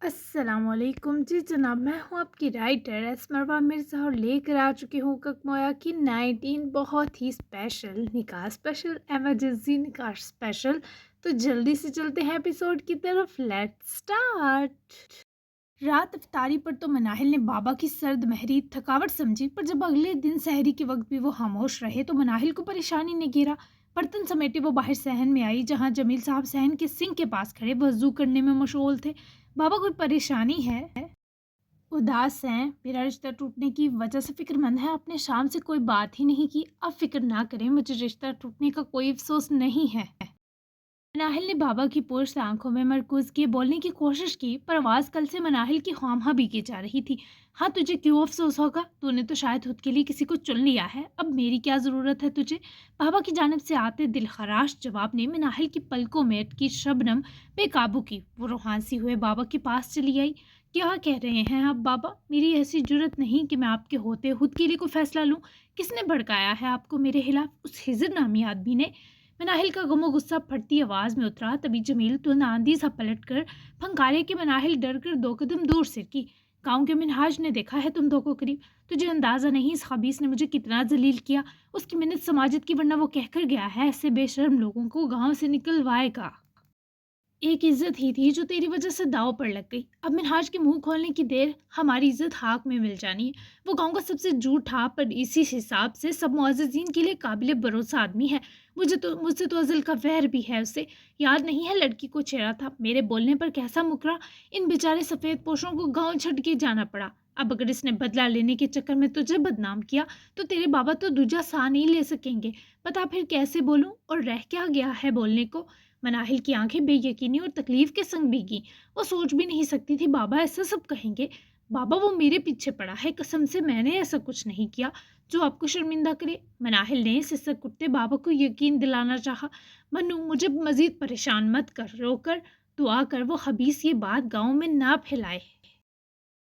अस्सलाम वालेकुम जी जनाब, मैं हूँ आपकी राइटर एस्मरवा मिर्ज़ा और लेकर आ चुकी हूँ ककमोया की 19 बहुत ही स्पेशल निकाह स्पेशल एमरजेंसी निकाह स्पेशल। तो जल्दी से चलते हैं एपिसोड की तरफ, लेट्स स्टार्ट। रात इफ्तारी पर तो मनाहिल ने बाबा की सर्द महरी थकावट समझी, पर जब अगले दिन सहरी के वक्त भी वो खामोश रहे तो मनाहिल को परेशानी ने घेरा। बर्तन समेटे वो बाहर सहन में आई, जहां जमील साहब सहन के सिंक के पास खड़े वजू करने में मशगूल थे। बाबा, कोई परेशानी है? उदास हैं, मेरा रिश्ता टूटने की वजह से फिक्रमंद है। आपने शाम से कोई बात ही नहीं की। अब फिक्र ना करें, मुझे रिश्ता टूटने का कोई अफसोस नहीं है। मनाहिल ने बाबा की पुरस आंखों में मरकूज किए बोलने की कोशिश की, पर आवाज़ कल से मनाहिल की ख्वामहा भीगी जा रही थी। हाँ, तुझे क्यों अफसोस होगा? तूने तो शायद खुद के लिए किसी को चुन लिया है। अब मेरी क्या ज़रूरत है तुझे? बाबा की जानिब से आते दिलखराश जवाब ने मनाहिल की पलकों में अटकी शबनम बेकाबू की। वो रूहानसी हुए बाबा के पास चली आई। क्या कह रहे हैं आप बाबा? मेरी ऐसी जुर्रत नहीं कि मैं आपके होते खुद के लिए कोई फैसला लूँ। किसने भड़काया है आपको मेरे खिलाफ? उस हिजर नामी आदमी ने। मनाहिल का गमो गुस्सा फटती आवाज में उतरा। तभी जमील तुरंत आंधी सा पलट कर फंकारे कि मनाहिल डर कर 2 कदम दूर सिरकी। गांव के मिनहाज ने देखा है तुम दो को करीब। तुझे अंदाजा नहीं इस खबीस ने मुझे कितना जलील किया। उसकी मिन्नत समाजत की, वरना वो कहकर गया है ऐसे बेशर्म लोगों को गांव से निकलवाएगा। एक इज्जत ही थी जो तेरी वजह से दाव पर लग गई। अब मिनहाज के मुंह खोलने की देर, हमारी इज्जत हाक में मिल जानी है। वो गांव का सबसे झूठा, पर इसी हिसाब से सब मुअज्जिज़ीन के लिए काबिल भरोसा आदमी है। मुझसे तो अज़ल का वैर भी है उससे। याद नहीं है लड़की को छेड़ा था, मेरे बोलने पर कैसा मुकरा। इन बेचारे सफ़ेद पोशों को गाँव छੱਡ के जाना पड़ा। अब अगर इसने बदला लेने के चक्कर में तुझे बदनाम किया तो तेरे बाबा तो दूजा सा नहीं ले सकेंगे। बता फिर कैसे बोलूं, और रह क्या गया है बोलने को? मनाहिल की आंखें बेयकीनी और तकलीफ के संग भीगी। वो सोच भी नहीं सकती थी बाबा ऐसा सब कहेंगे। बाबा, वो मेरे पीछे पड़ा है, कसम से मैंने ऐसा कुछ नहीं किया जो आपको शर्मिंदा करे। मनाहिल ने सिसक उठते बाबा को यकीन दिलाना चाहा। मनु, मुझे मजीद परेशान मत कर, रोकर दुआ कर वो हबीस ये बात गांव में ना फैलाए।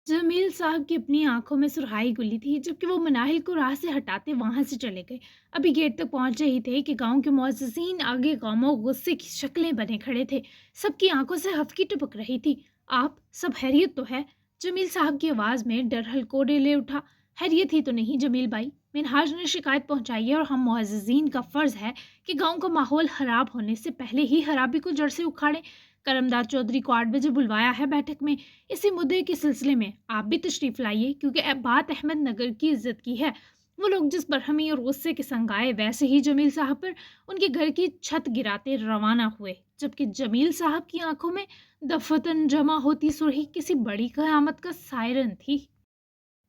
जमील साहब की अपनी आंखों में सुरहाई गुली थी, जबकि वो मनाहिल को राह से हटाते वहां से चले गए। अभी गेट तक पहुंचे ही थे कि गांव के मुअज्जिज़ीन आगे गमो गुस्से की शक्लें बने खड़े थे। सबकी आंखों से हफ्की टपक रही थी। आप सब हैरियत तो है? जमील साहब की आवाज़ में डर हलकोरे ले उठा। हैरियत ही तो नहीं जमील भाई, मिनहाज ने शिकायत पहुंचाई है और हम मुअज्जिज़ीन का फ़र्ज़ है कि गांव का माहौल ख़राब होने से पहले ही खराबी को जड़ से उखाड़ें। करमदाद चौधरी को 8 बजे बुलवाया है बैठक में। इसी मुद्दे के सिलसिले में आप भी तशरीफ़ लाइए, क्योंकि अब बात अहमद नगर की इज्जत की है। वो लोग जिस बरहमी और गुस्से के संग आए, वैसे ही जमील साहब पर उनके घर की छत गिराते रवाना हुए, जबकि जमील साहब की आंखों में दफतन जमा होती सुरही किसी बड़ी क़यामत का सायरन थी।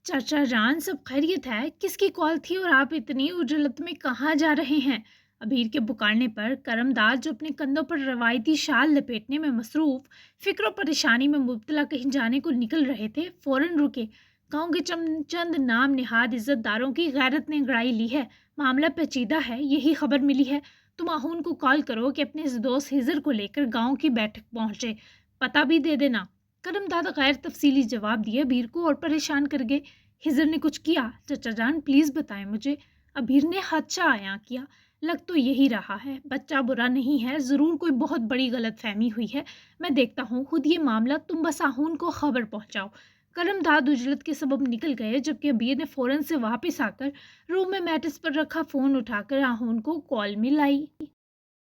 चाचा जान, सब खैरियत है? किसकी कॉल थी और आप इतनी उजलत में कहाँ जा रहे हैं? अबीर के पुकारने पर करमदाद, जो अपने कंधों पर रवायती शाल लपेटने में मसरूफ, फिक्र परेशानी में मुब्तला कहीं जाने को निकल रहे थे, फौरन रुके। गांव के चंद नाम निहाद इज्जतदारों की गैरत ने गड़ाई ली है। मामला पेचीदा है, यही खबर मिली है। तुम आहून को कॉल करो कि अपने इस दोस्त हिजर को लेकर गांव की बैठक पहुंचे। पता भी दे देना। करमदाद गैर तफसीली जवाब दिए अबीर को और परेशान कर गए। हिजर ने कुछ किया? चचा जान प्लीज़ बताएं मुझे। अबीर ने हादसा आया किया। लग तो यही रहा है, बच्चा बुरा नहीं है, ज़रूर कोई बहुत बड़ी गलत फहमी हुई है। मैं देखता हूँ खुद ये मामला, तुम बस आहून को खबर पहुँचाओ। करमदाद उजलत के सबब निकल गए, जबकि अबीर ने फ़ौरन से वापस आकर रूम में मैट्रेस पर रखा फ़ोन उठाकर आहून को कॉल मिलाई।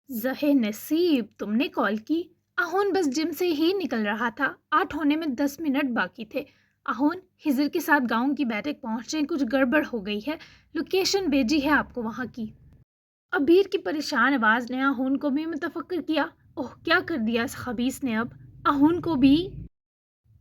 ज़हे नसीब, तुमने कॉल की। आहून बस जिम से ही निकल रहा था, 8 होने में 10 मिनट बाकी थे। आहून, हिजर के साथ गांव की बैठक पहुंचे, कुछ गड़बड़ हो गई है। लोकेशन भेजी है आपको वहां की। अबीर की परेशान आवाज ने आहून को भी मुतफक्र किया। ओह, क्या कर दिया इस खबीस ने अब? आहून को भी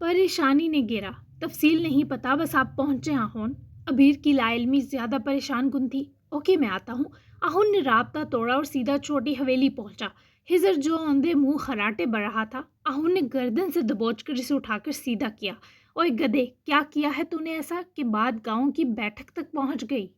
परेशानी ने घेरा। तफसील नहीं पता, बस आप पहुंचे आहून। अबीर की लाइलमी ज्यादा परेशान कुन थी। ओके, मैं आता हूँ। आहून ने राबता तोड़ा और सीधा छोटी हवेली पहुंचा। हिजर जो औंधे मुंह खराटे बढ़ रहा था, आहून ने गर्दन से दबोच कर इसे उठाकर सीधा किया। ओए गधे, क्या किया है तूने ऐसा कि बाद गांव की बैठक तक पहुंच गई?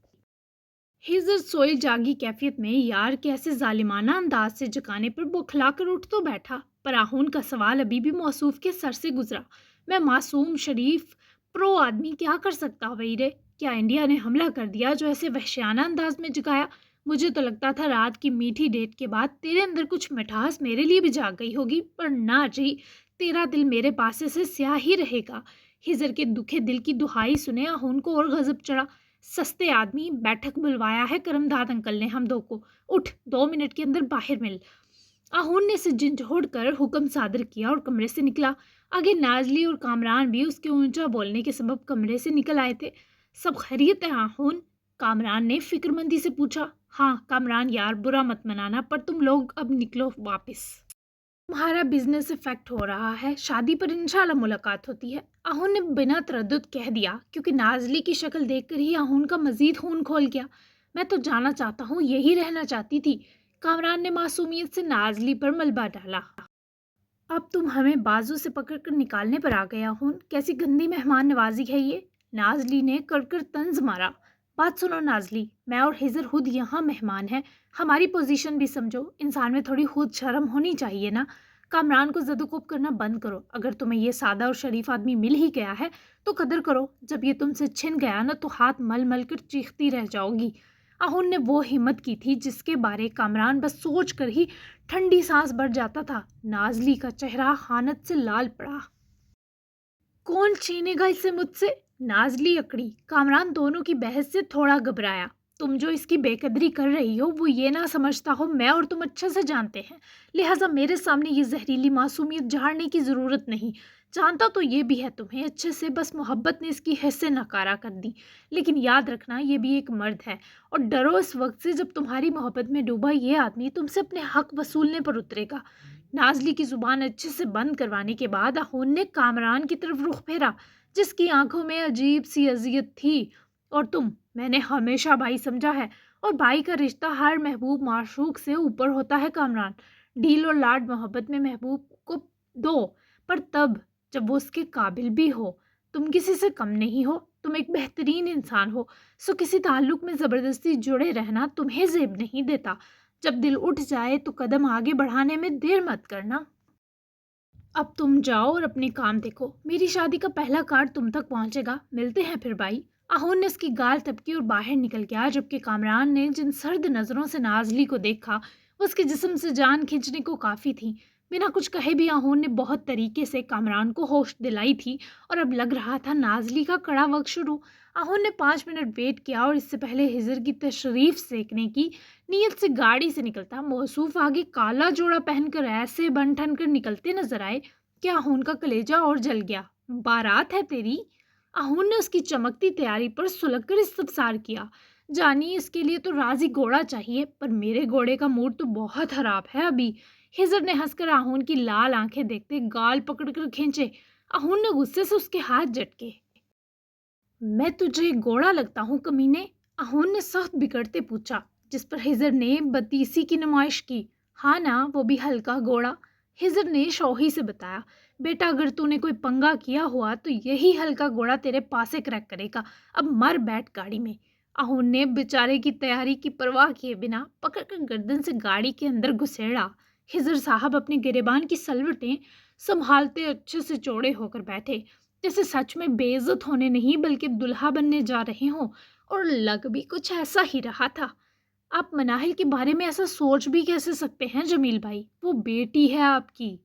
हिजर सोई जागी कैफियत में यार के ऐसे जालिमाना अंदाज से जगाने पर बौखलाकर उठ तो बैठा, पर आहून का सवाल अभी भी मौसूफ के सर से गुजरा। मैं मासूम शरीफ प्रो आदमी क्या कर सकता वही रे? क्या इंडिया ने हमला कर दिया जो ऐसे वहशियाना अंदाज में जगाया? मुझे तो लगता था रात की मीठी डेट के बाद तेरे अंदर कुछ मिठास मेरे लिए भी जाग गई होगी, पर ना जी। तेरा दिल मेरे पासे से स्याह ही रहेगा। हिजर के दुखे दिल की दुहाई सुने आहून को और गजब चढ़ा। सस्ते आदमी, बैठक बुलवाया है करमदाद अंकल ने हम दो को। उठ, 2 मिनट के अंदर बाहर मिल। आहून ने से झंझोड़ कर हुक्म सादर किया और कमरे से निकला। आगे नाजली और कामरान भी उसके ऊंचा बोलने के सबब कमरे से निकल आए थे। सब खैरियत है आहून? कामरान ने फिक्रमंदी से पूछा। हाँ कामरान यार, बुरा मत मनाना, पर तुम लोग अब निकलो वापस। तुम्हारा बिजनेस इफेक्ट हो रहा है, शादी पर इंशाल्लाह मुलाकात होती है, आहून ने बिना तरद्दुद कह दिया, क्योंकि नाजली की शक्ल देखकर ही आहून का मजीद खून खोल गया। मैं तो जाना चाहता हूँ, यही रहना चाहती थी। कामरान ने मासूमियत से नाजली पर मलबा डाला। अब तुम हमें बाजू से पकड़कर निकालने पर आ गया हूँ, कैसी गंदी मेहमान नवाजी है ये। नाजली ने कर तंज मारा। बात सुनो नाजली, मैं और हिजर खुद यहाँ मेहमान हैं, हमारी पोजीशन भी समझो, इंसान में थोड़ी खुद शर्म होनी चाहिए ना। कामरान को जदोकोब करना बंद करो। अगर तुम्हें ये सादा और शरीफ आदमी मिल ही गया है तो कदर करो, जब ये तुमसे छिन गया ना तो हाथ मल मल कर चीखती रह जाओगी। आहून ने वो हिम्मत की थी जिसके बारे कामरान बस सोच कर ही ठंडी सांस भर जाता था। नाजली का चेहरा खानत से लाल पड़ा। कौन छीनेगा इसे मुझसे? नाजली अकड़ी। कामरान दोनों की बहस से थोड़ा घबराया। तुम जो इसकी बेकदरी कर रही हो वो ये ना समझता हो, मैं और तुम अच्छे से जानते हैं, लिहाजा मेरे सामने ये जहरीली मासूमियत झाड़ने की ज़रूरत नहीं। जानता तो ये भी है तुम्हें अच्छे से, बस मोहब्बत ने इसकी हिस्से नकारा कर दी। लेकिन याद रखना ये भी एक मर्द है, और डरो इस वक्त से जब तुम्हारी मोहब्बत में डूबा ये आदमी तुमसे अपने हक वसूलने पर उतरेगा। नाजली की जुबान अच्छे से बंद करवाने के बाद आहून ने कामरान की तरफ रुख फेरा, जिसकी आंखों में अजीब सी अजियत थी। और तुम, मैंने हमेशा भाई समझा है, और भाई का रिश्ता हर महबूब माशूक से ऊपर होता है कामरान। डील और लाड मोहब्बत में महबूब को दो, पर तब जब वो उसके काबिल भी हो। तुम किसी से कम नहीं हो, तुम एक बेहतरीन इंसान हो, सो किसी ताल्लुक में ज़बरदस्ती जुड़े रहना तुम्हें ज़ेब नहीं देता। जब दिल उठ जाए तो कदम आगे बढ़ाने में देर मत करना। अब तुम जाओ और अपने काम देखो, मेरी शादी का पहला कार्ड तुम तक पहुंचेगा, मिलते हैं फिर भाई। आहून ने उसकी गाल तपकी और बाहर निकल गया, जबकि कामरान ने जिन सर्द नज़रों से नाजली को देखा उसके जिस्म से जान खींचने को काफ़ी थी। बिना कुछ कहे भी आहून ने बहुत तरीके से कामरान को होश दिलाई थी, और अब लग रहा था नाजली का कड़ा वक्त शुरू। आहून ने 5 मिनट वेट किया और इससे पहले हिजर की तशरीफ सेकने की नीयत से गाड़ी से निकलता मौसूफ आगे काला जोड़ा पहनकर ऐसे बन ठन कर निकलते नजर आए कि आहून का कलेजा और जल गया। बारात है तेरी? आहून ने उसकी चमकती तैयारी पर सुलग कर इस्तफसार किया। जानी, इसके लिए तो राजी घोड़ा चाहिए, पर मेरे घोड़े का मूड तो बहुत खराब है अभी। हिजर ने हंसकर आहून की लाल आंखें देखते गाल पकड़कर खींचे। आहून ने गुस्से से उसके हाथ झटके। मैं तुझे घोड़ा लगता हूँ कमीने? आहून ने सख्त बिगड़ते पूछा, जिस पर हिजर ने बतीसी की नुमाइश की। हाँ ना, वो भी हल्का घोड़ा। हिजर ने शौही से बताया। बेटा, अगर तूने कोई पंगा किया हुआ तो यही हल्का घोड़ा तेरे पासे क्रैक करेगा। अब मर बैठ गाड़ी में। आहून ने बेचारे की तैयारी की परवाह किए बिना पकड़कर गर्दन से गाड़ी के अंदर घुसेड़ा। हिजर साहब अपने गिरेबान की सलवटें संभालते अच्छे से चौड़े होकर बैठे, जैसे सच में बेइज्जत होने नहीं बल्कि दुल्हा बनने जा रहे हों। और लग भी कुछ ऐसा ही रहा था। आप मनाहिल के बारे में ऐसा सोच भी कैसे सकते हैं जमील भाई? वो बेटी है आपकी।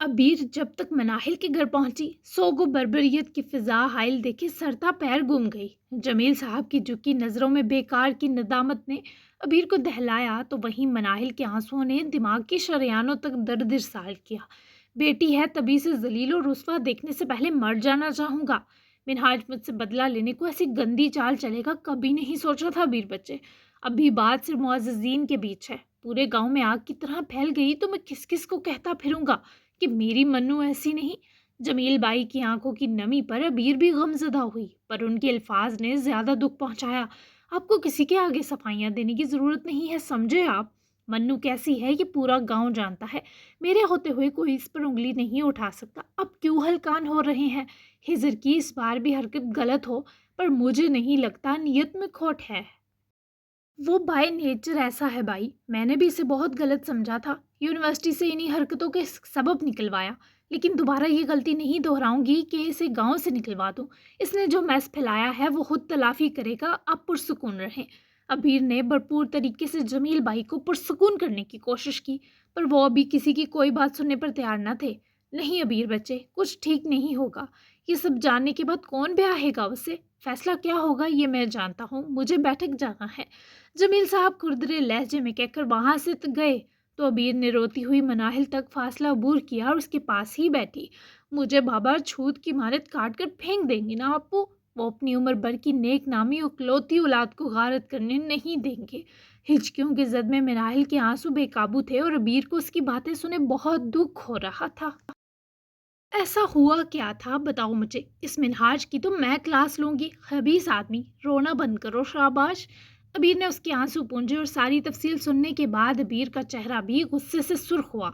अबीर जब तक मनाहिल के घर पहुंची, सोगो बर्बरियत की फिजा हाइल देखे सरता पैर गुम गई। जमील साहब की झुकी नज़रों में बेकार की नदामत ने अबीर को दहलाया, तो वहीं मनाहिल के आंसुओं ने दिमाग की शरेयानों तक दर्द इरसाल किया। बेटी है तभी से जलील और रुस्वा देखने से पहले मर जाना चाहूँगा। मिनहाज मुझसे बदला लेने को ऐसी गंदी चाल चलेगा, कभी नहीं सोचा था अबीर बच्चे। अभी बात सिर्फ मुअज़्ज़िज़ीन के बीच है, पूरे गांव में आग की तरह फैल गई तो मैं किस किस को कहता फिरूंगा कि मेरी मन्नू ऐसी नहीं। जमील बाई की आंखों की नमी पर अबीर भी गमजदा हुई, पर उनके अल्फाज ने ज्यादा दुख पहुंचाया। आपको किसी के आगे सफाइयां देने की जरूरत नहीं है, समझे आप? मन्नू कैसी है ये पूरा गांव जानता है, मेरे होते हुए कोई इस पर उंगली नहीं उठा सकता। अब क्यों हलकान हो रहे हैं? हिजर की इस बार भी हरकत गलत हो, पर मुझे नहीं लगता, नीयत में खोट है। वो बाय नेचर ऐसा है भाई, मैंने भी इसे बहुत गलत समझा था, यूनिवर्सिटी से इन्हीं हरकतों के सबब निकलवाया, लेकिन दोबारा ये गलती नहीं दोहराऊंगी कि इसे गांव से निकलवा दूं। इसने जो मैस फैलाया है वो खुद तलाफी करेगा, आप पुरसुकून रहें। अबीर ने भरपूर तरीके से जमील भाई को पुरसुकून करने की कोशिश की, पर वो अभी किसी की कोई बात सुनने पर तैयार न थे। نہیں ابیر بچے، کچھ ٹھیک نہیں ہوگا۔ یہ سب جاننے کے بعد کون بیاہے گا اسے؟ فیصلہ کیا ہوگا یہ میں جانتا ہوں، مجھے بیٹھک جانا ہے۔ جمیل صاحب کھردرے لہجے میں کہہ کر وہاں سے گئے تو ابیر نے روتی ہوئی مناہل تک فاصلہ عبور کیا اور اس کے پاس ہی بیٹھی۔ مجھے بابا چھوت کی مانت کاٹ کر پھینک دیں گے نا ابو؟ وہ اپنی عمر بھر کی نیک نامی اکلوتی اولاد کو غارت کرنے نہیں دیں گے۔ ہچکیوں کے زد میں مناہل کے آنسو بے قابو تھے اور ابیر کو اس کی باتیں سنے بہت دکھ ہو رہا تھا۔ ایسا ہوا کیا تھا بتاؤ مجھے؟ اس منہاج کی تو میں کلاس لوں گی۔ خبیث آدمی، رونا بند کرو شاباش۔ ابیر نے اس کے آنسو پونجے اور ساری تفصیل سننے کے بعد ابیر کا چہرہ بھی غصے سے سرخ ہوا۔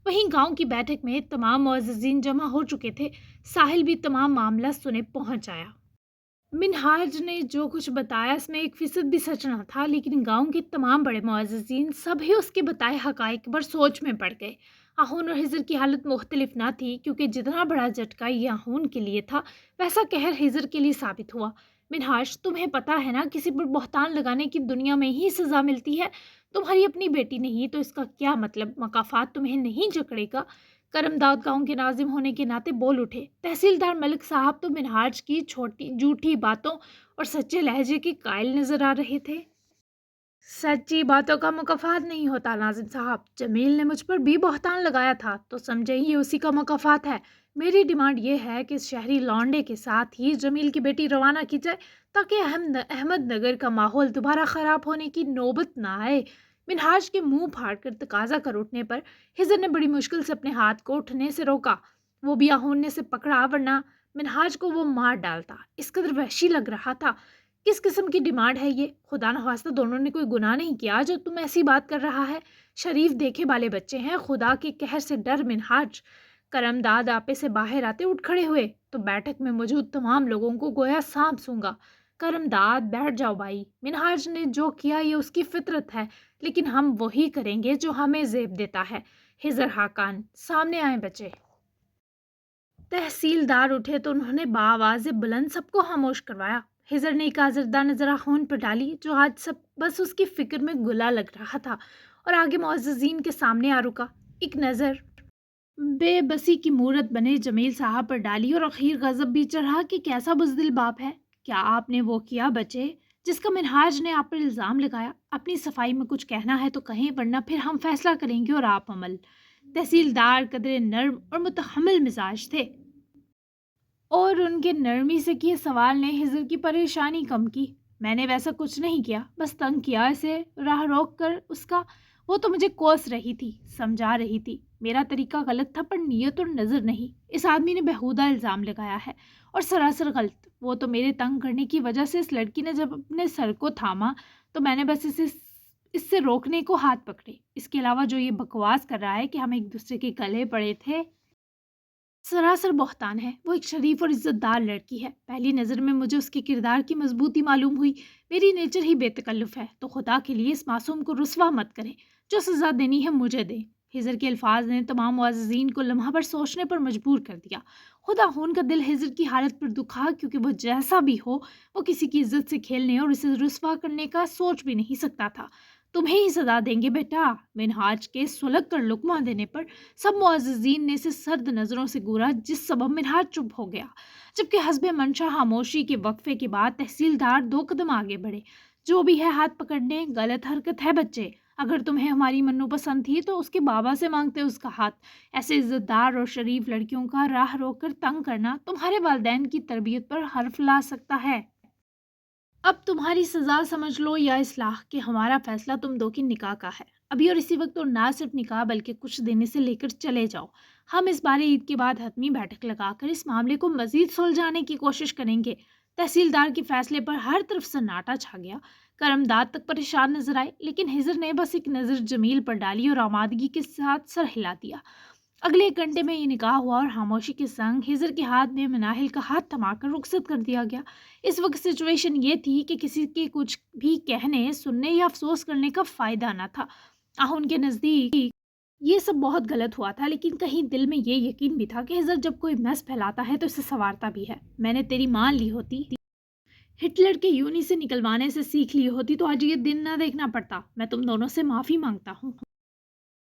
وہیں گاؤں کی بیٹھک میں تمام معززین جمع ہو چکے تھے۔ ساحل بھی تمام معاملہ سنے پہنچ آیا۔ منہاج نے جو کچھ بتایا اس میں 1% بھی سچ نہ تھا، لیکن گاؤں کے تمام بڑے معززین سب ہی اس کے بتائے حقائق پر سوچ میں پڑ گئے۔ آہون اور ہجر کی حالت مختلف نہ تھی، کیونکہ جتنا بڑا جھٹکا یہ آہون کے لیے تھا ویسا قہر ہجر کے لیے ثابت ہوا۔ منہاج، تمہیں پتہ ہے نا کسی پر بہتان لگانے کی دنیا میں ہی سزا ملتی ہے۔ تمہاری اپنی بیٹی نہیں تو اس کا کیا مطلب مکافات تمہیں نہیں جکڑے گا؟ کرم داد گاؤں کے ناظم ہونے کے ناطے بول اٹھے۔ تحصیلدار ملک صاحب تو منہاج کی چھوٹی جھوٹی باتوں اور سچے لہجے کے قائل نظر آ رہے تھے۔ سچی باتوں کا مکافات نہیں ہوتا ناظم صاحب، جمیل نے مجھ پر بھی بہتان لگایا تھا تو سمجھیں یہ اسی کا مکافات ہے۔ میری ڈیمانڈ یہ ہے کہ اس شہری لانڈے کے ساتھ ہی جمیل کی بیٹی روانہ کی جائے تاکہ احمد نگر کا ماحول دوبارہ خراب ہونے کی نوبت نہ آئے۔ منہاج کے منہ پھاڑ کر تقاضا کر اٹھنے پر ہجر نے بڑی مشکل سے اپنے ہاتھ کو اٹھنے سے روکا۔ وہ بھی آہونے سے پکڑا ورنہ منہاج کو وہ مار ڈالتا، اس قدر وحشی لگ رہا تھا۔ کس قسم کی ڈیمانڈ ہے یہ؟ خدا نخواستہ دونوں نے کوئی گناہ نہیں کیا جو تم ایسی بات کر رہا ہے؟ شریف دیکھے والے بچے ہیں، خدا کے قہر سے ڈر منہاج۔ کرم داد آپے سے باہر آتے اٹھ کھڑے ہوئے تو بیٹھک میں موجود تمام لوگوں کو گویا سانپ سونگا۔ کرم داد بیٹھ جاؤ بھائی، منہاج نے جو کیا یہ اس کی فطرت ہے، لیکن ہم وہی کریں گے جو ہمیں زیب دیتا ہے۔ ہجر حقان، سامنے آئیں بچے۔ تحصیلدار اٹھے تو انہوں نے بآواز بلند سب کو خاموش کروایا۔ ہجر نے ایک آزردہ نظر آہون پر ڈالی جو آج سب بس اس کی فکر میں گلا لگ رہا تھا، اور آگے معززین کے سامنے آ رکا۔ ایک نظر بے بسی کی مورت بنے جمیل صاحب پر ڈالی اور اخیر غضب بھی چڑھا کہ کیسا بزدل باپ ہے۔ کیا آپ نے وہ کیا بچے جس کا منہاج نے آپ پر الزام لگایا؟ اپنی صفائی میں کچھ کہنا ہے تو کہیں، ورنہ پھر ہم فیصلہ کریں گے اور آپ عمل۔ تحصیلدار قدرے نرم اور متحمل مزاج تھے، اور ان کے نرمی سے کیے سوال نے ہجر کی پریشانی کم کی۔ میں نے ویسا کچھ نہیں کیا، بس تنگ کیا اسے راہ روک کر اس کا۔ وہ تو مجھے کوس رہی تھی، سمجھا رہی تھی۔ میرا طریقہ غلط تھا پر نیت اور نظر نہیں۔ اس آدمی نے بہودہ الزام لگایا ہے اور سراسر غلط۔ وہ تو میرے تنگ کرنے کی وجہ سے اس لڑکی نے جب اپنے سر کو تھاما تو میں نے بس اس سے روکنے کو ہاتھ پکڑے۔ اس کے علاوہ جو یہ بکواس کر رہا ہے کہ ہم ایک دوسرے کے گلے پڑے تھے، سراسر بہتان ہے۔ وہ ایک شریف اور عزت دار لڑکی ہے، پہلی نظر میں مجھے اس کے کردار کی مضبوطی معلوم ہوئی۔ میری نیچر ہی بے تکلف ہے، تو خدا کے لیے اس معصوم کو رسوا مت کریں۔ جو سزا دینی ہے مجھے دیں۔ ہجر کے الفاظ نے تمام معززین کو لمحہ بھر سوچنے پر مجبور کر دیا۔ خدا ہون کا دل ہجر کی حالت پر دکھا، کیونکہ وہ جیسا بھی ہو وہ کسی کی عزت سے کھیلنے اور اسے رسوا کرنے کا سوچ بھی نہیں سکتا تھا۔ تمہیں ہی سزا دیں گے بیٹا۔ منہاج کے سلگ کر لقمہ دینے پر سب معززین نے اسے سرد نظروں سے گورا، جس سبب منہاج چپ ہو گیا، جبکہ حسب منشا خاموشی کے وقفے کے بعد تحصیلدار 2 قدم آگے بڑھے۔ جو بھی ہے ہاتھ پکڑنے غلط حرکت ہے بچے۔ اگر تمہیں ہماری منو پسند تھی تو اس کے بابا سے مانگتے اس کا ہاتھ۔ ایسے عزت دار اور شریف لڑکیوں کا راہ روک کر تنگ کرنا تمہارے والدین کی تربیت پر حرف لا سکتا ہے۔ اب تمہاری سزا سمجھ لو یا اصلاح، کہ ہمارا فیصلہ تم 2 کی نکاح کا ہے ابھی اور اسی وقت، اور نہ صرف نکاح بلکہ کچھ دینے سے لے کر چلے جاؤ۔ ہم اس بارے عید کے بعد حتمی بیٹھک لگا کر اس معاملے کو مزید سلجھانے کی کوشش کریں گے۔ تحصیلدار کے فیصلے پر ہر طرف سناٹا چھا گیا۔ کرم داد تک پریشان نظر آئے، لیکن ہجر نے بس ایک نظر جمیل پر ڈالی اور آمادگی کے ساتھ سر ہلا دیا۔ اگلے 1 گھنٹے میں یہ نکاح ہوا اور خاموشی کے سنگ ہجر کے ہاتھ میں مناہل کا ہاتھ تھما کر رخصت کر دیا گیا۔ اس وقت سچویشن یہ تھی کہ کسی کے کچھ بھی کہنے، سننے یا افسوس کرنے کا فائدہ نہ تھا۔ آہون کے نزدیک یہ سب بہت غلط ہوا تھا، لیکن کہیں دل میں یہ یقین بھی تھا کہ ہجر جب کوئی میس پھیلاتا ہے تو اسے سنوارتا بھی ہے۔ میں نے تیری مان لی ہوتی، ہٹلر کے یونی سے نکلوانے سے سیکھ لی ہوتی تو آج یہ دن نہ دیکھنا پڑتا۔ میں تم دونوں سے معافی مانگتا ہوں۔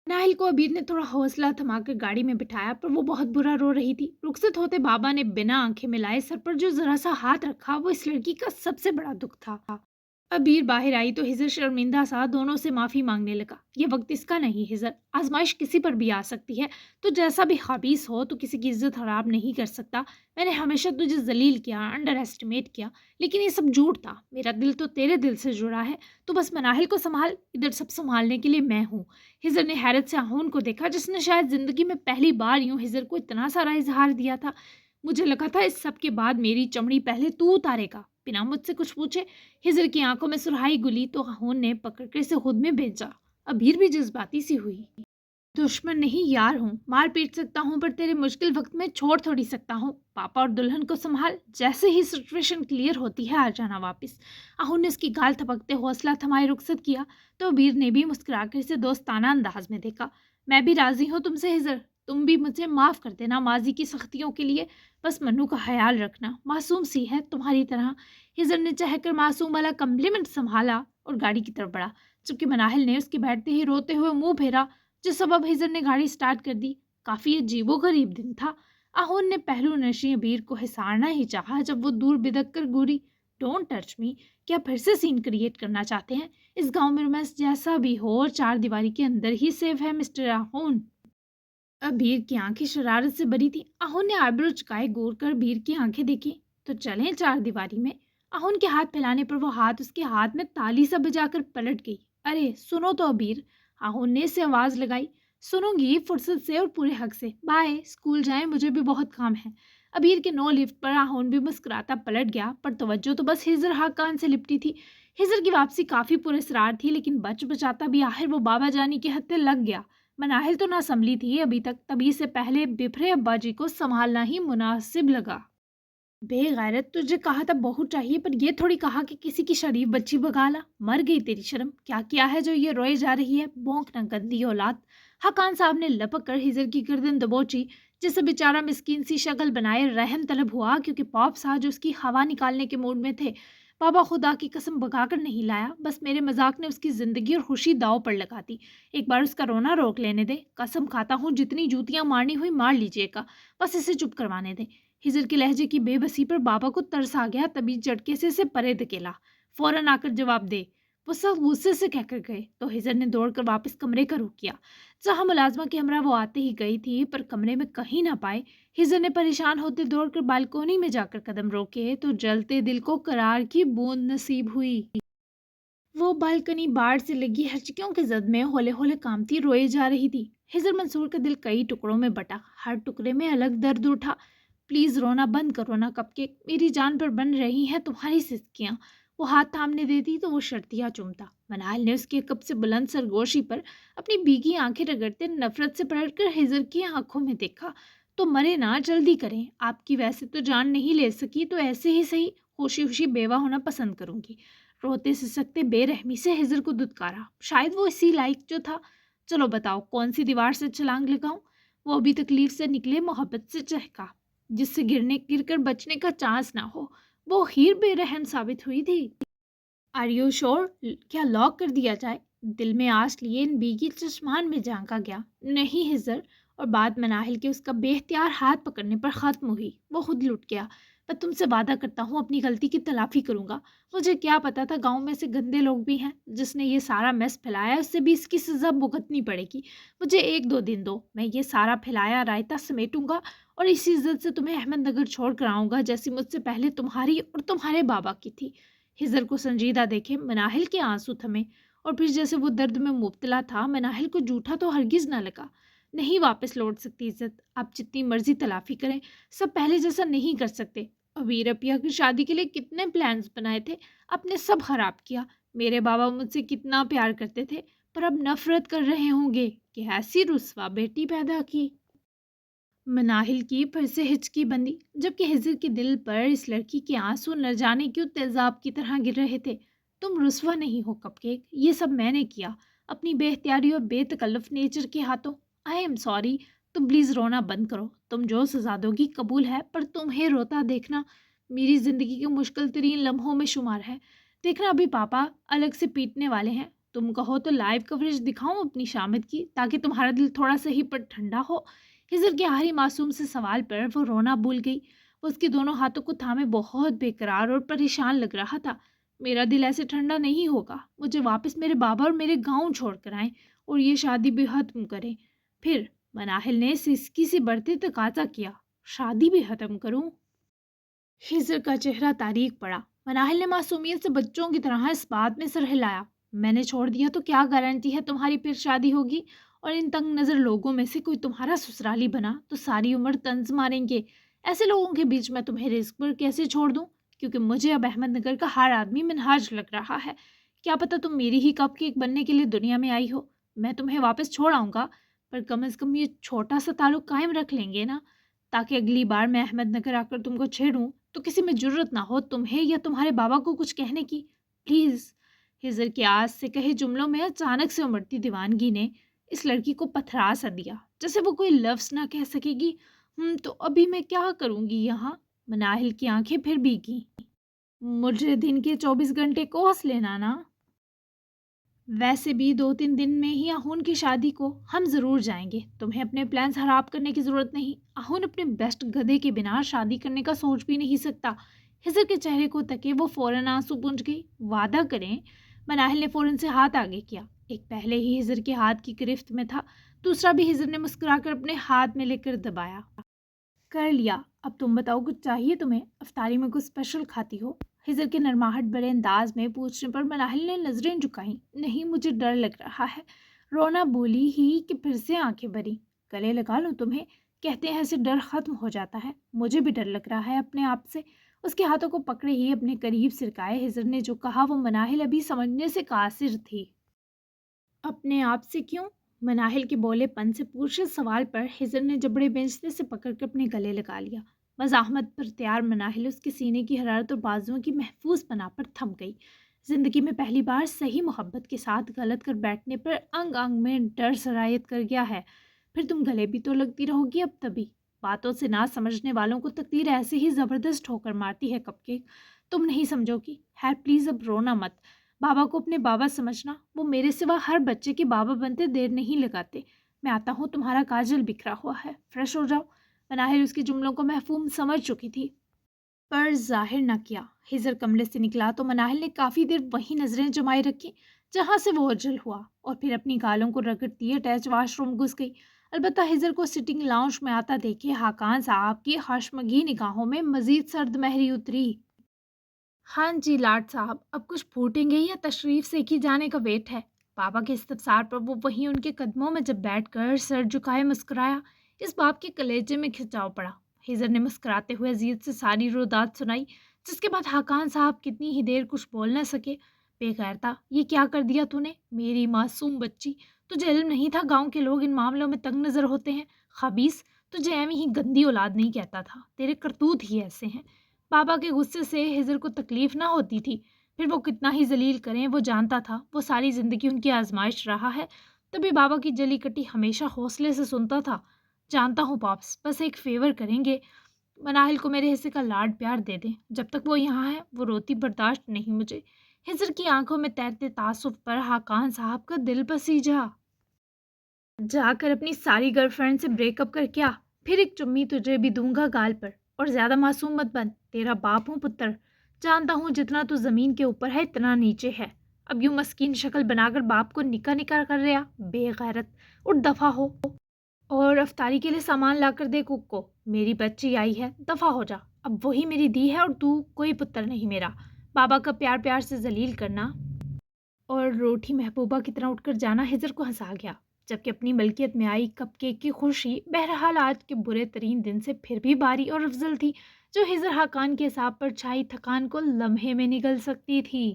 नाहिल को अबीर ने थोड़ा हौसला थमाकर गाड़ी में बिठाया, पर वो बहुत बुरा रो रही थी। रुखसत होते बाबा ने बिना आंखें मिलाए सर पर जो जरा सा हाथ रखा, वो इस लड़की का सबसे बड़ा दुख था। अबीर बाहर आई तो हिजर शर्मिंदा सा दोनों से माफी मांगने लगा। ये वक्त इसका नहीं हिजर, आजमाइश किसी पर भी आ सकती है। तो जैसा भी हाबीस हो, तो किसी की इज्जत खराब नहीं कर सकता। मैंने हमेशा तुझे जलील किया, अंडर एस्टिमेट किया, लेकिन ये सब झूठ था। मेरा दिल तो तेरे दिल से जुड़ा है। तो बस मनाहिल को संभाल, इधर सब संभालने के लिए मैं हूँ। हिजर ने हैरत से आहून को देखा, जिसने शायद जिंदगी में पहली बार यूं हिजर को इतना सारा इजहार दिया था। मुझे लगा था इस सब के बाद मेरी चमड़ी पहले तू उतारेगा, बिना मुझसे कुछ पूछे। हिजर की आंखों में सुरहाई गुली तो आहून ने पकड़कर इसे खुद में भेजा। अबीर भी जज्बाती सी हुई। दुश्मन नहीं यार हूँ, मार पीट सकता हूँ, पर तेरे मुश्किल वक्त में छोड़ थोड़ी सकता हूँ। पापा और दुल्हन को संभाल, जैसे ही सिचुएशन क्लियर होती है आ जाना वापस। आहून ने उसकी गाल थपकते हौसला थमाए रुखसत किया, तो वीर ने भी मुस्कुराकर इसे दोस्ताना अंदाज में देखा। मैं भी राजी हूँ तुमसे हिजर, तुम भी मुझे माफ कर देना माजी की सख्तियों के लिए। बस मन्नू का ख्याल रखना, मासूम सी है तुम्हारी तरह। हिजर ने चहकर मासूम वाला कम्प्लीमेंट संभाला और गाड़ी की तरफ बढ़ा, जबकि मनाहिल ने उसके बैठते ही रोते हुए मुंह फेरा। जिस सबब हिजर ने गाड़ी स्टार्ट कर दी। काफी अजीबो गरीब दिन था। आहून ने पहलू नशी अबीर को हिसारना ही चाहा, जब वो दूर बिदक कर गोरी, डोंट टच मी, क्या फिर से सीन क्रिएट करना चाहते हैं? इस गांव में रोमांस जैसा भी हो और चार दीवारी के अंदर ही सेफ है मिस्टर आहून। अबीर की आंखें शरारत से भरी थी। आहून ने आईब्रो झुकाए गौर कर बीर की आंखें देखी। तो चलें चार दीवारी में। आहून के हाथ फैलाने पर वो हाथ उसके हाथ में ताली सा बजाकर पलट गई। अरे सुनो तो अबीर, आहून ने इसे आवाज लगाई। सुनूंगी फुर्सत से और पूरे हक से। बाय, स्कूल जाएं, मुझे भी बहुत काम है। अबीर के नो लिफ्ट पर आहून भी मुस्कुराता पलट गया, पर तवज्जो तो बस हिजर हा कान से लिपटी थी। हिजर की वापसी काफी पुरस्कार थी, लेकिन बच बचाता भी आखिर वो बाबा जानी के हत्थे लग गया। मनाहिल तो ना संभली थी अभी तक, तभी से पहले बिफरे अब्बा जी को संभालना ही मुनासिब लगा। बेगैरत, तुझे कहा था बहू चाहिए, पर ये थोड़ी कहा कि किसी की शरीफ बच्ची भगा ला। मर गई तेरी शर्म, क्या किया है जो ये रोए जा रही है? भौंकना गंदी औलाद। हकान साहब ने लपक कर हिजर की गर्दन दबोची, जिससे बेचारा मिस्कीन सी शक्ल बनाए रहम तलब हुआ, क्योंकि पॉप साहब उसकी हवा निकालने के मूड में थे। बाबा खुदा की कसम भगाकर नहीं लाया, बस मेरे मजाक ने उसकी जिंदगी और खुशी दाव पर लगा दी। एक बार उसका रोना रोक लेने दे, कसम खाता हूँ जितनी जूतियां मारनी हुई मार लीजिएगा, बस इसे चुप करवाने दे। हिजर के लहजे की बेबसी पर बाबा को तरस आ गया, तभी झटके से इसे परे धकेला। फौरन आकर जवाब दे, वो सब गुस्से से कहकर गए। तो हिजर ने दौड़कर वापस कमरे का रुख किया, जहां मुलाजमा के हमरा वो आते ही गई थी, पर कमरे में कहीं ना पाए। हिजर ने परेशान होते दौड़कर बालकोनी में जाकर कदम रोके, तो जलते दिल को करार की बूंद नसीब हुई। वो बालकनी बाढ़ से लगी हचकियों के जद में हौले हौले कामती रोए जा रही थी। हिजर मंसूर का दिल कई टुकड़ों में बटा, हर टुकड़े में अलग दर्द उठा। प्लीज रोना बंद करो ना कपकेक, मेरी जान पर बन रही हैं तुम्हारी सिसकियां। वो हाथ थामने देती तो वो शर्तिया चूमता। मनाल ने उसके कब से बुलंद सरगोशी पर अपनी भीगी आंखें रगड़ते नफरत से पलटकर हिजर की आंखों में देखा। तो मरे ना, जल्दी करें, आपकी वैसे तो जान नहीं ले सकी, तो ऐसे ही सही खुशी खुशी बेवा होना पसंद करूंगी। रोते सिसकते बेरहमी से हिजर को दुत्कारा, शायद वो इसी लायक जो था। चलो बताओ कौन सी दीवार से छलांग लगाऊं? वो अभी तकलीफ से निकले मोहब्बत से चहका, जिससे गिरकर बचने का चांस ना हो। वो हीर बेरहम साबित हुई थी। Are you sure? क्या लॉक कर दिया जाए? दिल में आस लिए इन बीगी चश्मान में झांका गया। नहीं हिजर। और बात मनाहिल के उसका बेख्तियार हाथ पकड़ने पर खत्म हुई। वो खुद लुट गया। मैं तुमसे वादा करता हूँ अपनी गलती की तलाफी करूंगा। मुझे क्या पता था गांव में से गंदे लोग भी हैं। जिसने ये सारा मैस फैलाया उससे भी इसकी सजा भुगतनी पड़ेगी। मुझे एक दो दिन दो, मैं ये सारा फैलाया रायता समेटूंगा और इसी इज्जत से तुम्हें अहमदनगर छोड़ कर आऊंगा, जैसी मुझसे पहले तुम्हारी और तुम्हारे बाबा की थी। हिजर को संजीदा देखे मनाहिल के आंसू थमे, और फिर जैसे वो दर्द में मुब्तला था। मनाहिल को जूठा तो हरगिज ना लगा। नहीं वापस लौट सकती इज्जत, आप जितनी मर्जी तलाफी करें, सब पहले जैसा नहीं कर सकते। अबीर अपिया की शादी के लिए कितने प्लान्स बनाए थे, आपने सब खराब किया। मेरे बाबा मुझसे कितना प्यार करते थे, पर अब नफरत कर रहे होंगे कि ऐसी रुस्वा बेटी पैदा की। मनाहिल की फिर से हिचकी बंदी, जबकि हिजर के दिल पर इस लड़की के आंसू न जाने क्यों तेजाब की तरह गिर रहे थे। तुम रुस्वा नहीं हो कपकेक, ये सब मैंने किया अपनी बेख्तियारी और बेतकल्लफ नेचर के हाथों। I am sorry. तुम प्लीज रोना बंद करो। तुम जो सजा दोगी कबूल है, पर तुम्हें रोता देखना मेरी जिंदगी के मुश्किल तरीन लम्हों में शुमार है। देखना अभी पापा अलग से पीटने वाले हैं। تم کہو تو لائیو کوریج دکھاؤں اپنی شامت کی تاکہ تمہارا دل تھوڑا سا ہی پر ٹھنڈا ہو؟ ہزر کے آخری معصوم سے سوال پر وہ رونا بھول گئی. وہ اس کے دونوں ہاتھوں کو تھامے بہت بے قرار اور پریشان لگ رہا تھا. میرا دل ایسے ٹھنڈا نہیں ہوگا. مجھے واپس میرے بابا اور میرے گاؤں چھوڑ کر آئیں اور یہ شادی بھی ختم کریں. پھر مناہل نے سسکی سے بڑھتے تقاضا کیا. شادی بھی ختم کروں؟ ہزر کا چہرہ تاریک پڑا. مناہل نے معصومیت سے بچوں کی طرح اس بات میں سر ہلایا. میں نے چھوڑ دیا تو کیا گارنٹی ہے تمہاری پھر شادی ہوگی؟ اور ان تنگ نظر لوگوں میں سے کوئی تمہارا سسرالی بنا تو ساری عمر طنز ماریں گے. ایسے لوگوں کے بیچ میں تمہیں رزق پر کیسے چھوڑ دوں؟ کیونکہ مجھے اب احمد نگر کا ہر آدمی منہاج لگ رہا ہے. کیا پتہ تم میری ہی کپ کیک بننے کے لیے دنیا میں آئی ہو. میں تمہیں واپس چھوڑ آؤں گا پر کم از کم یہ چھوٹا سا تعلق قائم رکھ لیں گے نا، تاکہ اگلی بار میں احمد نگر آ کر تم کو چھیڑوں تو کسی میں جرت نہ ہو تمہیں یا تمہارے بابا کو کچھ کہنے کی. پلیز. ہزر کے آس سے کہے جملوں میں اچانک سے امڑتی دیوانگی نے اس لڑکی کو پتھرا سا دیا، جیسے وہ کوئی لفظ نہ کہہ سکے گی. تو ابھی میں کیا کروں گی یہاں؟ مناہل کی آنکھیں پھر بھیگی. مجھے دن کے 24 گھنٹے کوس لینا نا. ویسے بھی 2-3 دن میں ہی آہون کی شادی کو ہم ضرور جائیں گے. تمہیں اپنے پلانز خراب کرنے کی ضرورت نہیں. آہون اپنے بیسٹ گدھے کے بنا شادی کرنے کا سوچ بھی نہیں سکتا. ہزر کے چہرے کو تکے وہ فوراً آنسو پونچھ گئی. وعدہ کریں. مناہل نے فوراً سے ہاتھ آگے کیا. ایک پہلے ہی ہزر کے ہاتھ کی گرفت میں تھا، دوسرا بھی ہزر نے مسکرا کر اپنے ہاتھ میں لے کر دبایا. کر لیا. اب تم بتاؤ کچھ چاہیے تمہیں؟ افطاری میں کچھ اسپیشل کھاتی ہو؟ ہزر کے نرماہٹ بڑے انداز میں پوچھنے پر مناہل نے نظریں جھکائیں. نہیں، مجھے ڈر لگ رہا ہے. رونا بولی ہی کہ پھر سے آنکھیں بھری. گلے لگا لوں تمہیں؟ کہتے ہیں ایسے ڈر ختم ہو جاتا ہے. مجھے بھی ڈر لگ رہا ہے اپنے آپ سے. اس کے ہاتھوں کو پکڑے ہی اپنے قریب سرکائے. ہزر نے جو کہا وہ مناہل ابھی سمجھنے سے قاصر تھی. اپنے آپ سے کیوں؟ مناہل کے بولے پن سے پوچھے سوال پر ہزر نے جبڑے بینچنے سے پکڑ کر اپنے گلے لگا لیا. مزاحمت پر تیار مناہل اس کے سینے کی حرارت اور بازوؤں کی محفوظ پناہ پر تھم گئی. زندگی میں پہلی بار صحیح محبت کے ساتھ غلط کر بیٹھنے پر انگ انگ میں ڈر سرایت کر گیا ہے. پھر تم گلے بھی تو لگتی رہو گی اب تبھی. باتوں سے نہ سمجھنے والوں کو تقدیر ایسے ہی زبردست ٹھوکر مارتی ہے کپ کیک. تم نہیں سمجھو گی. خیر پلیز اب رونا مت. بابا کو اپنے بابا سمجھنا. وہ میرے سوا ہر بچے کے بابا بنتے دیر نہیں لگاتے. میں آتا ہوں، تمہارا کاجل بکھرا ہوا ہے، فریش ہو جاؤ. مناہل اس کے جملوں کو مفہوم سمجھ چکی تھی پر ظاہر نہ کیا. ہزر کمرے سے نکلا تو مناہل نے کافی دیر وہیں نظریں جمائے رکھی جہاں سے وہ اوجھل ہوا اور پھر اپنی گالوں کو رگڑتی اٹیچ واش روم گھس گئی. البتہ ہزر کو سٹنگ لاؤنج میں آتا دیکھے حاکان صاحب کی خشمگی نگاہوں میں مزید سرد مہری اتری. ہاں جی لاٹ صاحب، اب کچھ پھوٹیں گے یا تشریف سے کی جانے کا ویٹ ہے؟ بابا کے استفسار پر وہ وہیں ان کے قدموں میں جب بیٹھ کر سر جھکائے مسکرایا. اس باپ کے کلیجے میں کھچاؤ پڑا. ہزر نے مسکراتے ہوئے عزیز سے ساری رودات سنائی، جس کے بعد حاکان صاحب کتنی ہی دیر کچھ بول نہ سکے. بے غیرتا، یہ کیا کر دیا تو نے؟ میری معصوم بچی، تجھے علم نہیں تھا گاؤں کے لوگ ان معاملوں میں تنگ نظر ہوتے ہیں؟ خبیث، تجھے ایویں ہی گندی اولاد نہیں کہتا تھا، تیرے کرتوت ہی ایسے ہیں. بابا کے غصے سے ہزر کو تکلیف نہ ہوتی تھی، پھر وہ کتنا ہی ذلیل کریں وہ جانتا تھا. وہ ساری زندگی ان کی آزمائش رہا ہے، تبھی بابا کی جلی کٹی ہمیشہ حوصلے سے سنتا تھا. جانتا ہوں پاپس، بس ایک فیور کریں گے. مناہل کو میرے حصے کا لاڈ پیار دے دیں. جب تک وہ یہاں ہے وہ روتی برداشت نہیں مجھے. ہزر کی آنکھوں میں تیرتے تعصب پر حاکان صاحب کا دل پسیجا. جا کر اپنی ساری گرل فرینڈ سے بریک اپ کر کیا؟ پھر ایک چمی تجھے بھی دوں گا گال پر. اور زیادہ معصوم مت بن. تیرا باپ ہوں پتر. جانتا ہوں جتنا تو زمین کے اوپر ہے اتنا نیچے ہے. اب یوں مسکین شکل بنا کر باپ کو نکا نکا کر رہا. بے غیرت، اٹھ دفع ہو. اور افطاری کے لیے سامان لا کر دے کک کو. میری بچی آئی ہے، دفع ہو جا. اب وہی میری دی ہے اور تو کوئی پتر نہیں میرا. بابا کا پیار پیار سے ذلیل کرنا اور روٹھی محبوبہ کی طرح اٹھ کر جانا ہزر کو ہنسا گیا. جبکہ اپنی ملکیت میں آئی کپ کیک کی خوشی بہرحال آج کے برے ترین دن سے پھر بھی باری اور افضل تھی، جو ہزر حاکان کے حساب پر چھائی تھکان کو لمحے میں نگل سکتی تھی.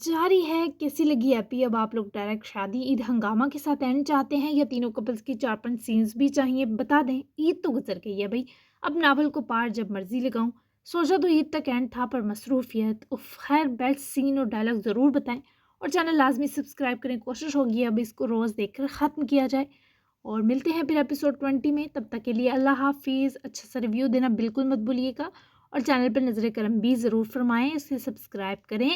جاری ہے. کیسی لگی ایپی؟ اب آپ لوگ ڈائریکٹ شادی عید ہنگامہ کے ساتھ اینڈ چاہتے ہیں یا تینوں کپلز کی 4-5 سینز بھی چاہیے؟ بتا دیں. عید تو گزر گئی ہے بھائی، اب ناول کو پار جب مرضی لگاؤں. سوچا تو عید تک اینڈ تھا پر مصروفیت. خیر بیسٹ سین اور ڈائلاگ ضرور بتائیں اور چینل لازمی سبسکرائب کریں. کوشش ہوگی اب اس کو روز دیکھ کر ختم کیا جائے. اور ملتے ہیں پھر ایپیسوڈ 20 میں. تب تک کے لیے اللہ حافظ. اچھا سا ریویو دینا بالکل مت بھولیے گا اور چینل پر نظر کرم بھی ضرور فرمائیں. اسے سبسکرائب کریں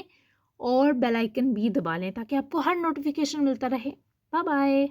اور بیل آئکن بھی دبا لیں تاکہ آپ کو ہر نوٹیفیکیشن ملتا رہے۔ Bye bye.